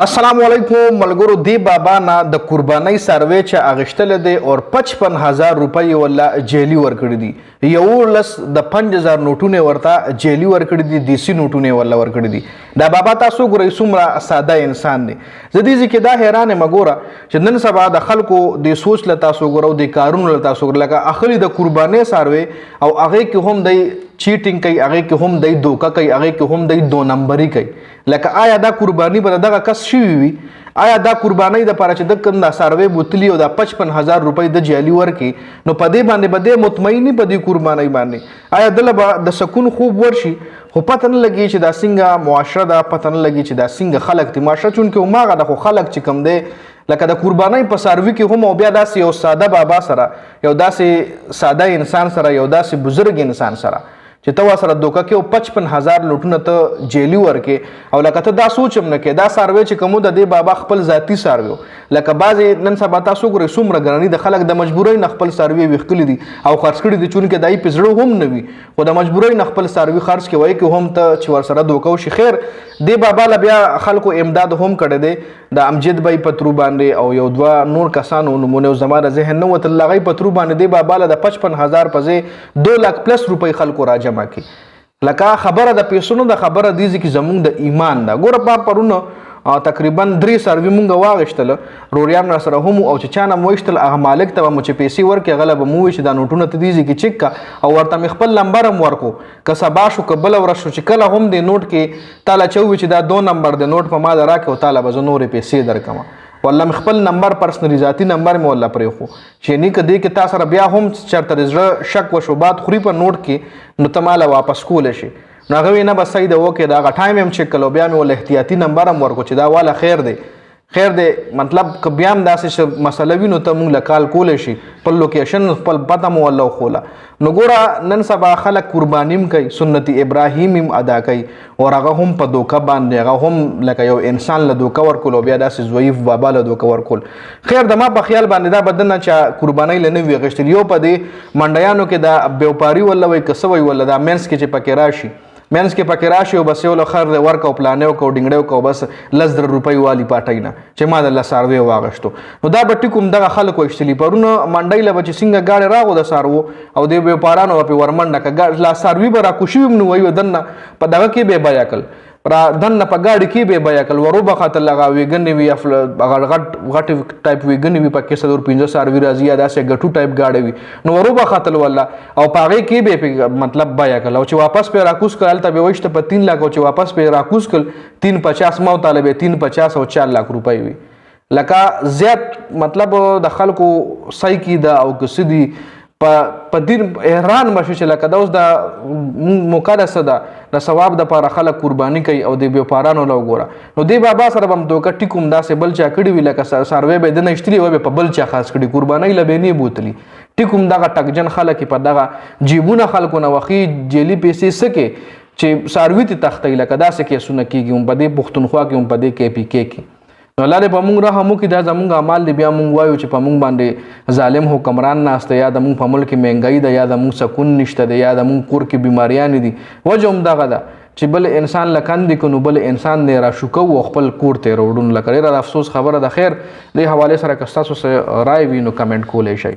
السلام علیکم ملګرو. دی بابا نه د قربانۍ سروې چې اغشتل دی او 55,000 روپۍ ولا جیلی ورکړي دي. یو لس د 5000 نوټونه ورته جیلی ورکړي دي، دیسی نوټونه ولا ورکړي دي. دا بابا تاسو ګورئ څومره ساده انسان دی. زه دې ځکه دا حیران یم ګوره چې نن سبا د خلکو د سوچ له تاسو ګورو د کارونو له تاسو ګورو لکه اخلي د قربانۍ سروې او هغه کې هم دی چیټینګ کوي، هغه کې هم دی دوکه کوي، هغه کې هم دی دو نمبري کوي. لکه آیا دا قرباني به دغه کس شوي وي؟ آیا دا قربانۍ دپاره چې د کوم دا سروې بوتلي او دا 55,000 روپۍ د جعلي ورکړي نو په دې باندې به دی مطمئن په دې قربانۍ باندې آیا دله به د سکون خوب ورشي؟ خو پته نه لګي چې دا څنګه معاشره ده، پته نه لګي چې دا څنګه خلک دي. معاشره چونکې هماغه ده، خو خلک چې کوم دی لکه د قربانۍ په څاروي کې هم او بیا داسې یو ساده بابا سره، یو داسې ساده انسان سره، یو داسې بزرګ انسان سره چې ته ورسره دوکه کې او 55,000 لوټونه ته جیلی ورکې او لکه ته دا سوچ هم نه کې دا څاروی چې کوم د دې بابا خپل ذاتي څاروي لکه بعضې نن سبا تاسو ګورئ څومره ګراني د خلک د مجبورۍ نه خپل څاروي ویښکلي دي او خرڅ کړي دي، چونکې دای په زړه هم نه وي خو د مجبورۍ نه خپل څاروي خرڅ کې وایي کې هم ته چې ورسره دوکه وشي. خیر دې بابا له بیا خلکو امداد هم کړی دی د امجد بای په ترو باندې او یو دوه نور کسانو نمونه زما د ذهن نه وتل هغوی په ترو باندې دې بابا له د 55,000 په ځای 2 لک پلس روپۍ خلکو را جمع کړي. لکه خبره د پیسو نه، د خبره دې چې زمونږ د ایمان ده. ګوره پرونه تقریبا 3 څاروي مونږ واغېشتل، روریان را سره هم او چې چا نه مو ویشتل هغه مالک ته به مو چې پیسې ورکړې هغه به مو ووایي چې دا نوټونه ته دې کې چک کړه او ورته مې خپل نمبر هم ورکړو. که سبا شو که بله ورځ شو چې کله هم دې نوټ کې تاله چې ووایي چې دا 2 نمبر د نوټ په ما د راکړې او تاله به زه نورې پیسې درکړم، والله مې خپل نمبر پرسنلي ذاتي نمبر مې والله پرېښو چې نه که دې کې تا سره بیا هم چېرته د زړه شک و شبهات خوري په نوټ کې نو ته ماله واپس کولی شي. نو هغه وی نه بس صحیح ده وکړې د هغه ټایم هم چک کړلو، بیا مې ول احتیاطي نمبر هم ورکړو چې دا واله خیر دی خیر دی. مطلب که بیا هم داسې مسله وي نو ته مونږ له کال کولی شي، خپل لوکیشن خپل پته مو والله وښوله. نو ګوره نن سبا خلک قرباني هم کوي، سنت ابراهیم هم ادا کوي او هغه هم په دوکه باندې هغه هم لکه یو انسان له دوکه ورکول او بیا داسې ضعیف بابا له دوکه ورکول. خیر د ما په خیال باندې دا بدن نه چې قربانۍ له نه وي غشتل یو په دې منډیانو کې دا بیوپاري ولا وایي که څه وایي ولا دا مینس کې چې پکې راشي مینس کې پکې راشي او بس یو له خر ورک او پلانې وکړو ډینګړی وکړو بس 10,000 روپۍ والي پاټی نه چې ما د څاروی واغشتو. نو دا به ټیک هم دغه خلکو ویشتلي پرونه منډۍ له به چې څنګه ګاډې راغو د څاروو او د بیوپارانو به پرې ورمنډه که لا څاروي به راکوشي وي نو وایي دننه په دغه کې به یې بیه کړل را دننه په ګاډي کې به یې بیه کړل ورو به خاطر هغه ویګنې وي هغه غټ ټایپ ویګنې وي پکې 115 څاروي راځي یا داسې ګټو ټایپ ګاډی وي نو ورو به خاطر والله او په هغې کې به یې مطلب بیه کړل او چې واپس پرې راکوز کړل هلته به ویشته په 3 لک او چې واپس پرې راکوز کړل 350 ما ورته به 350 او 4 لک روپۍ وي. لکه زیات مطلب د خلکو سایکي ده او که څه دي په دې حیران بشو چې لکه دا اوس د موقع ده څه ده د ثواب دپاره خلک قرباني کوي او د بیوپارانو له وګوره. نو دې بابا سره به هم دوکه ټیک هم داسې بل چا کړي وي لکه څاروی به یې دنه ایشتلي وی به په بل چا خاص کړي قربانۍ له به یې نه بوتلي ټیک هم دغه ټکجن خلک په دغه جیبونه خلکو نه وخي جیلي پیسې څه کې چې څاروي ته تختوي لکه داسې کیسونه کېږي هم په دې پښتونخوا کې هم په دې KPK کې. نو الله دې په موږ رحم وکړي، دا زموږ اعمال دی بیا موږ وایو چې په موږ باندې ظالم حکمران ناست دی یا د موږ په ملک کې مهنګایي ده یا د موږ سکون نشته دی یا د موږ کور کې بیماریانې دي. وجه هم دغه ده چې بل انسان له کندې کړو نو بل انسان دی راشو کوو او خپل کور ته یې راوړو. لکه ډېره د افسوس خبره ده. خیر دې حوالې سره که ستاسو څه رایې وي نو کمنټ کولی شئ.